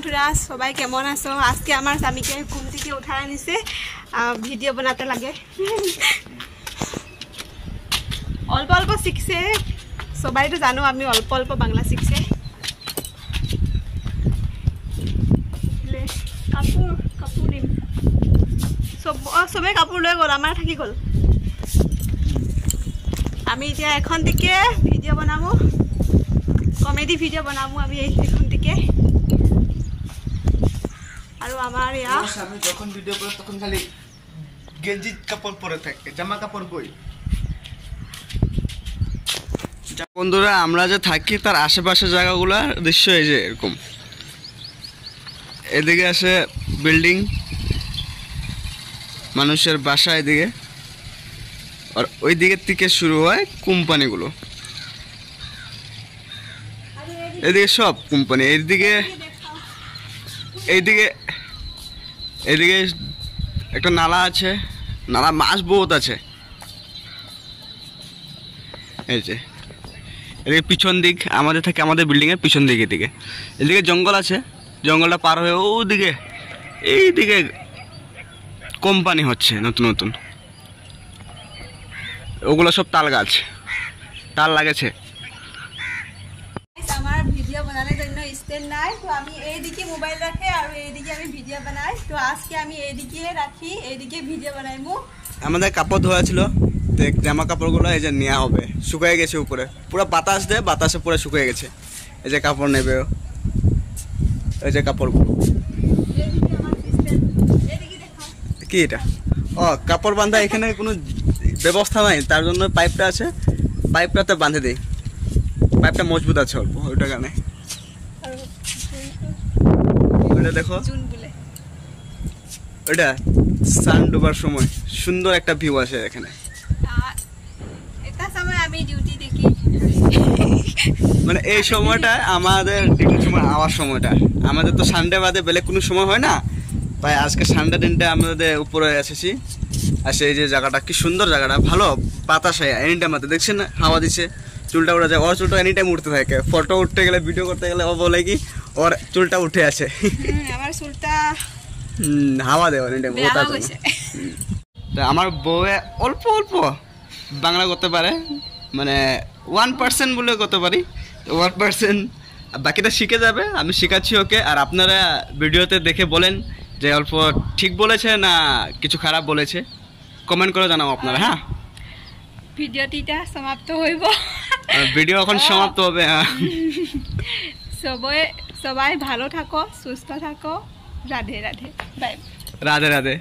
বন্ধুরা সবাই কেমন আছো? আজকে আমার স্বামীকে ঘুম থেকে উঠাই আনিছে, ভিডিও বানাতে লাগে। অল্প অল্প শিখছে, সবাই তো জানো আমি অল্প অল্প বাংলা শিখছে। কাপোৰ কাপোৰ দিম, চবে কাপোৰ লৈ গ'ল, আমাৰ থাকি গ'ল। আমি এতিয়া এখন দিকে ভিডিও বনাবো, কমেডি ভিডিও বনাবো আমি এখন দিকে। আৰু আমাৰ ইয়া আমি যখন ভিডিও করি তখন খালি গেঞ্জি কাপড় পরে থাকে, জামা কাপড় কই। বন্ধুরা আমরা যে থাকি তার আশেপাশে জায়গাগুলোর দৃশ্য এই যে এরকম। এদিকে আছে বিল্ডিং, মানুষের বাসা এদিকে, আর ওই দিকের থেকে শুরু হয় কোম্পানিগুলো। এদিকে সব কোম্পানি, এইদিকে এইদিকে এদিকে একটা নালা আছে, নালা মাছ বহুত আছে। এই যে এদিকে পিছন দিক আমাদের থাকে, আমাদের বিল্ডিংয়ের পিছন দিকে দিকে এদিকে জঙ্গল আছে, জঙ্গলটা পার হয়ে ওদিকে এইদিকে কোম্পানি হচ্ছে নতুন নতুন। ওগুলো সব তাল গাছ, তাল লাগেছে। আমার ভিডিও বানানোর জন্য স্ট্যান্ড নাই, তো আমি এইদিকে মোবাইল রাখি আর এইদিকে আমি ভিডিও বানাই। তো আজকে আমি এইদিকে রাখি, এইদিকে ভিডিও বানাইমু। আমাদের কাপড় ধোয়া ছিল, জামা কাপড়গুলো এই যে নেওয়া হবে, শুকিয়ে গেছে উপরে, পুরো বাতাস দেয়, বাতাসে পুরো শুকিয়ে গেছে। এই যে কাপড় নেবে, এই যে কাপড়গুলো। কি এটা? ও কাপড় বাঁধা, এখানে কোনো ব্যবস্থা নাই, তার জন্য পাইপটা আছে, পাইপটাতে বাঁধে দিই। পাইপটা মজবুত আছে অল্প, ওইটা কারণে। ওইটা দেখো, ওইটা সান ডুবার সময় সুন্দর একটা ভিউ আছে এখানে। এটা সময় আমি ডিউটি দেখি, মানে এই সময়টা আমাদের ডিউটির সময়, আওয়ার সময়টা আমাদের তো সানডে বাদে বেলে কোনো সময় হয় না, তাই আজকে সানডে দিনটা আমাদের উপরে এসেছি। আর সেই যে জায়গাটা কি সুন্দর, জায়গাটা ভালো, বাতাস হয় এনি টাইম, দেখছেন না, হাওয়া দিচ্ছে, চুলটা উড়ে যায়। ওর চুলটা এনি টাইম উঠতে থাকে, ফটো উঠতে গেলে, ভিডিও করতে গেলে ও বলে কি ওর চুলটা উঠে আছে। আমার চুলটা হাওয়া দেয় এনি টাইম। আমার বউয়ে অল্প অল্প বাংলা করতে পারে, মানে 1% বলে করতে পারি, 1%, বাকিটা শিখে যাবে। আমি শেখাচ্ছি ওকে, আর আপনারা ভিডিওতে দেখে বলেন যে অল্প ঠিক বলেছে না কিছু খারাপ বলেছে, কমেন্ট করে জানাও আপনারা। হ্যাঁ, ভিডিওটিটা সমাপ্ত হইব, ভিডিও এখন সমাপ্ত হবে। সবাই ভালো থাকো, সুস্থ থাকো, রাধে রাধে, বাই। রাধে রাধে।